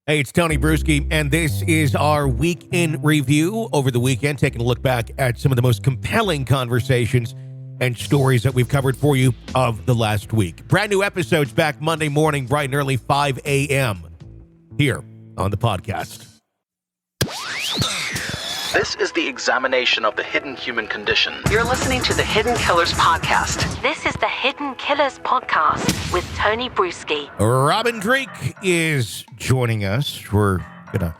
Hey, it's Tony Bruschi, and this is our week in review over the weekend, taking a look back at some of the most compelling conversations and stories that we've covered for you of the last week. Brand new episodes back Monday morning, bright and early, 5 a.m. here on the podcast. This is the examination of the hidden human condition. You're listening to the Hidden Killers Podcast. This is the Hidden Killers Podcast with Tony Bruschi. Robin Drake is joining us. We're going to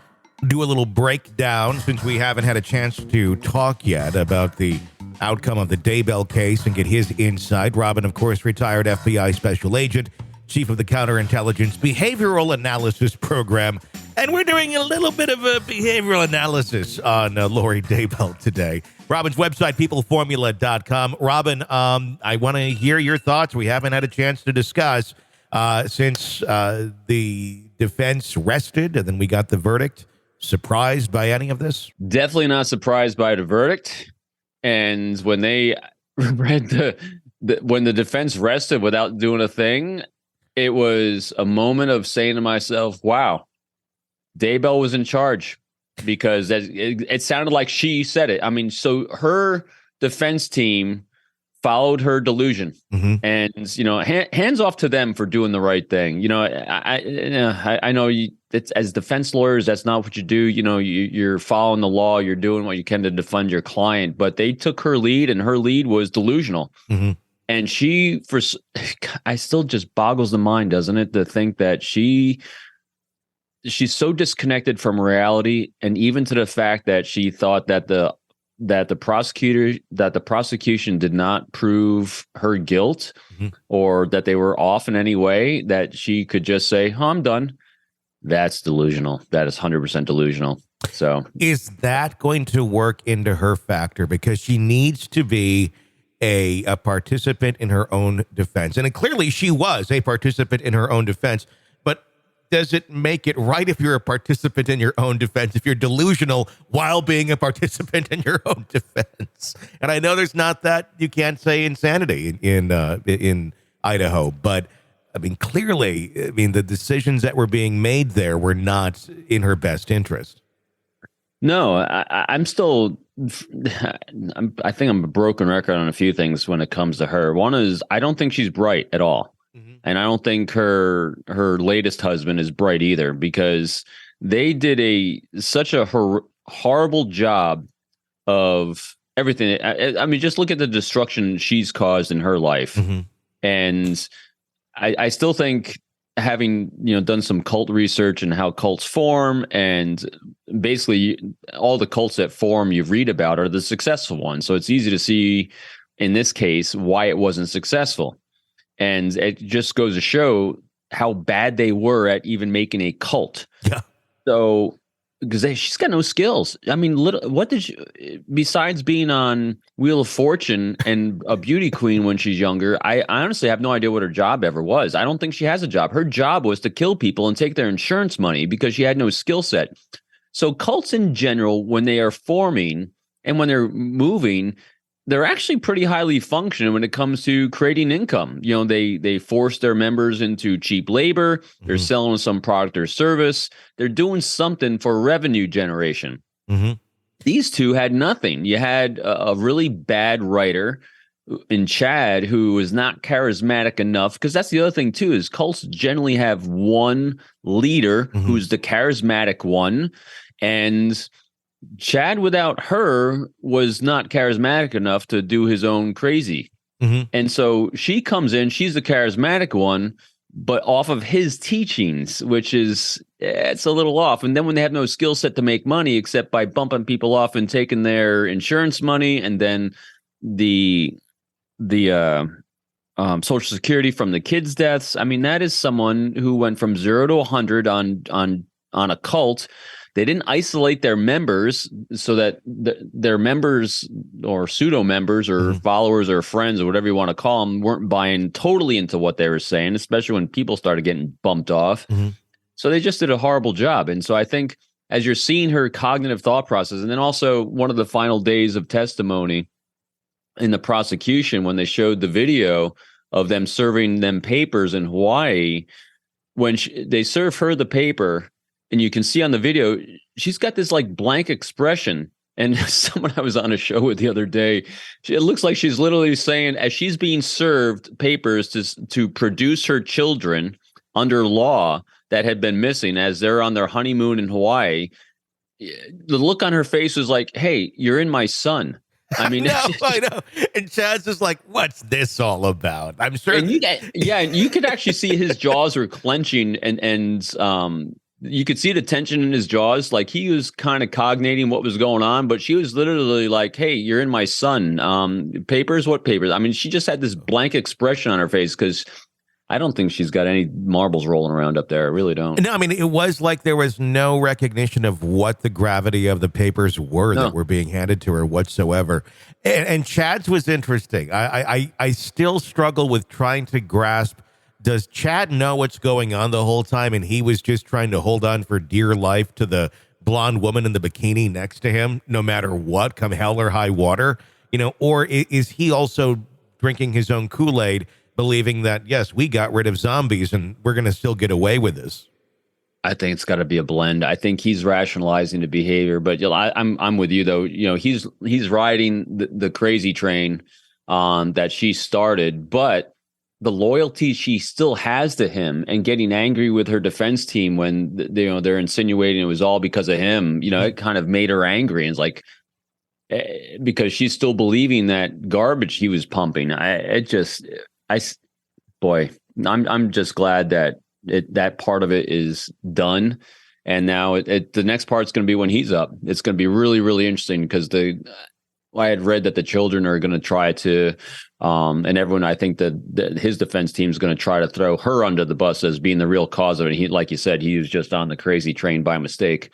do a little breakdown since we haven't had a chance to talk yet about the outcome of the Daybell case and get his insight. Robin, of course, retired FBI special agent, chief of the Counterintelligence Behavioral Analysis Program. And we're doing a little bit of a behavioral analysis on Lori Daybell today. Robin's website, peopleformula.com. Robin, I want to hear your thoughts. We haven't had a chance to discuss since the defense rested and then we got the verdict. Surprised by any of this? Definitely not surprised by the verdict. And when they read when the defense rested without doing a thing, it was a moment of saying to myself, wow, Daybell was in charge, because it sounded like she said it. I mean, so her defense team followed her delusion, and hands off to them for doing the right thing. I know it's, as defense lawyers, that's not what you do. You're following the law. You're doing what you can to defend your client. But they took her lead, and her lead was delusional. And I still just boggles the mind, doesn't it, to think that she's so disconnected from reality, and even to the fact that she thought that the prosecution did not prove her guilt, or that they were off in any way, that she could just say, "Oh, I'm done." That's delusional. That is 100% delusional. So, is that going to work into her factor, because she needs to be a participant in her own defense, and clearly she was a participant in her own defense. Does it make it right if you're a participant in your own defense, if you're delusional while being a participant in your own defense? And I know there's not that, you can't say insanity in Idaho, but I mean, clearly, the decisions that were being made there were not in her best interest. No, I'm still, I think I'm a broken record on a few things when it comes to her. One is, I don't think she's bright at all. And I don't think her latest husband is bright either, because they did such a horrible job of everything. I mean, just look at the destruction she's caused in her life. And I still think, having done some cult research and how cults form, and basically all the cults that form you read about are the successful ones. So it's easy to see in this case why it wasn't successful. And it just goes to show how bad they were at even making a cult. Yeah. So, because she's got no skills. I mean, what did she, besides being on Wheel of Fortune and a beauty queen when she's younger, I honestly have no idea what her job ever was. I don't think she has a job. Her job was to kill people and take their insurance money, because she had no skill set. So cults in general, when they are forming and when they're moving, they're actually pretty highly functioning when it comes to creating income. They force their members into cheap labor. They're selling some product or service. They're doing something for revenue generation. These two had nothing. You had a really bad writer in Chad who was not charismatic enough, because that's the other thing too, is cults generally have one leader who's the charismatic one, and Chad, without her, was not charismatic enough to do his own crazy. And so she comes in, she's the charismatic one, but off of his teachings, which is, it's a little off. And then when they have no skill set to make money except by bumping people off and taking their insurance money, and then the Social Security from the kids' deaths. I mean, that is someone who went from 0 to 100 on a cult. They didn't isolate their members so that their members or pseudo members or followers or friends or whatever you want to call them weren't buying totally into what they were saying, especially when people started getting bumped off. So they just did a horrible job. And so I think, as you're seeing her cognitive thought process, and then also one of the final days of testimony in the prosecution, when they showed the video of them serving them papers in Hawaii, when they serve her the paper, and you can see on the video, she's got this like blank expression. And someone I was on a show with the other day, it looks like she's literally saying, as she's being served papers to produce her children under law that had been missing as they're on their honeymoon in Hawaii, the look on her face was like, "Hey, you're in my son." I mean, I know. And Chad's just like, "What's this all about?" I'm sure. And you could actually see his jaws were clenching, and you could see the tension in his jaws. Like he was kind of cognating what was going on, but she was literally like, "Hey, you're in my son. Papers? What papers?" I mean, she just had this blank expression on her face because I don't think she's got any marbles rolling around up there. I really don't. No, I mean, it was like there was no recognition of what the gravity of the papers were that were being handed to her whatsoever. And Chad's was interesting. I still struggle with trying to grasp, does Chad know what's going on the whole time, and he was just trying to hold on for dear life to the blonde woman in the bikini next to him, no matter what, come hell or high water? Or is he also drinking his own Kool-Aid, believing that, yes, we got rid of zombies and we're going to still get away with this? I think it's got to be a blend. I think he's rationalizing the behavior, but I'm with you though. He's riding the crazy train that she started, but the loyalty she still has to him and getting angry with her defense team when they're insinuating it was all because of him. It kind of made her angry. And it's like, because she's still believing that garbage he was pumping. I'm just glad that that part of it is done. And now the next part's going to be when he's up. It's going to be really, really interesting because I had read that the children are going to try to, and everyone, I think that his defense team is going to try to throw her under the bus as being the real cause of it. He, like you said, he was just on the crazy train by mistake.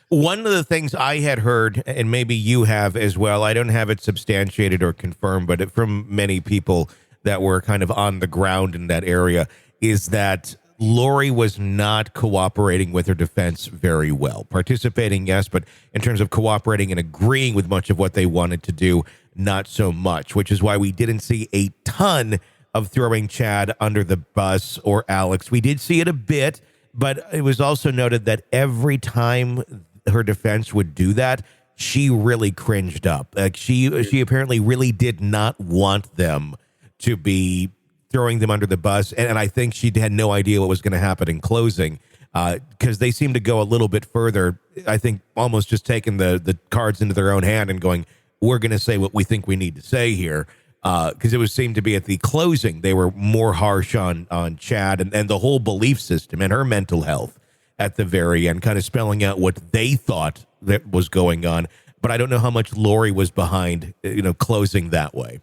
One of the things I had heard, and maybe you have as well, I don't have it substantiated or confirmed, but from many people that were kind of on the ground in that area, is that Lori was not cooperating with her defense very well. Participating, yes, but in terms of cooperating and agreeing with much of what they wanted to do, not so much, which is why we didn't see a ton of throwing Chad under the bus or Alex. We did see it a bit, but it was also noted that every time her defense would do that, she really cringed up. Like she apparently really did not want them to be throwing them under the bus. And I think she had no idea what was going to happen in closing because they seemed to go a little bit further. I think almost just taking the cards into their own hand and going, we're going to say what we think we need to say here. Because it seemed to be at the closing, they were more harsh on Chad and the whole belief system and her mental health at the very end, kind of spelling out what they thought that was going on. But I don't know how much Lori was behind, closing that way.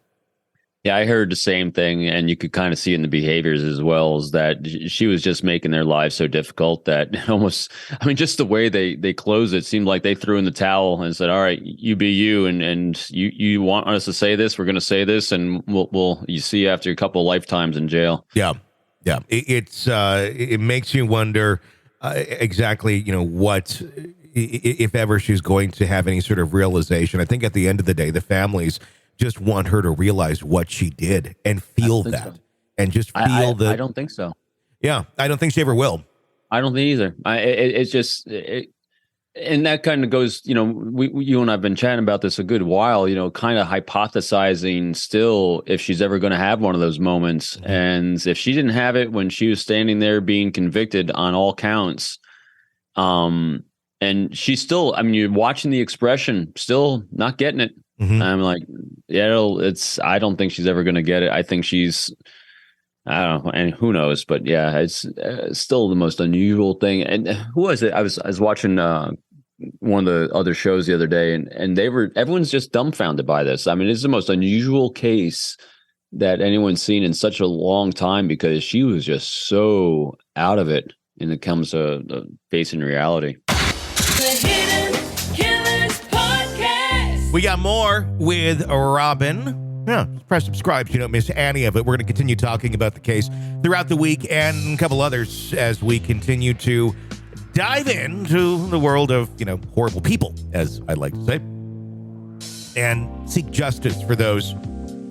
Yeah, I heard the same thing, and you could kind of see in the behaviors as well, is that she was just making their lives so difficult that almost, just the way they closed it seemed like they threw in the towel and said, all right, you be you, and you want us to say this, we're going to say this, and we'll you see you after a couple of lifetimes in jail. Yeah. It makes you wonder exactly, what, if ever she's going to have any sort of realization. I think at the end of the day, the families just want her to realize what she did and feel that. So. And just feel that. I don't think so. Yeah, I don't think she ever will. I don't think either. It's just, and that kind of goes, you and I've been chatting about this a good while, kind of hypothesizing still if she's ever going to have one of those moments. Mm-hmm. And if she didn't have it when she was standing there being convicted on all counts, and she's still, you're watching the expression, still not getting it. Mm-hmm. I'm like, I don't think she's ever going to get it. I think I don't know, and who knows, but yeah, it's still the most unusual thing. And who was it? I was watching one of the other shows the other day, and everyone's just dumbfounded by this. It's the most unusual case that anyone's seen in such a long time because she was just so out of it when it comes to facing reality. We got more with Robin. Yeah, press subscribe so you don't miss any of it. We're going to continue talking about the case throughout the week and a couple others as we continue to dive into the world of, horrible people, as I like to say, and seek justice for those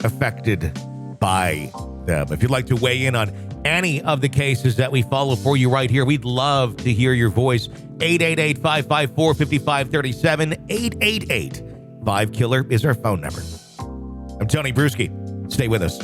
affected by them. If you'd like to weigh in on any of the cases that we follow for you right here, we'd love to hear your voice. 888-554-5537. 888-5-KILLER is our phone number. I'm Tony Bruschi. Stay with us.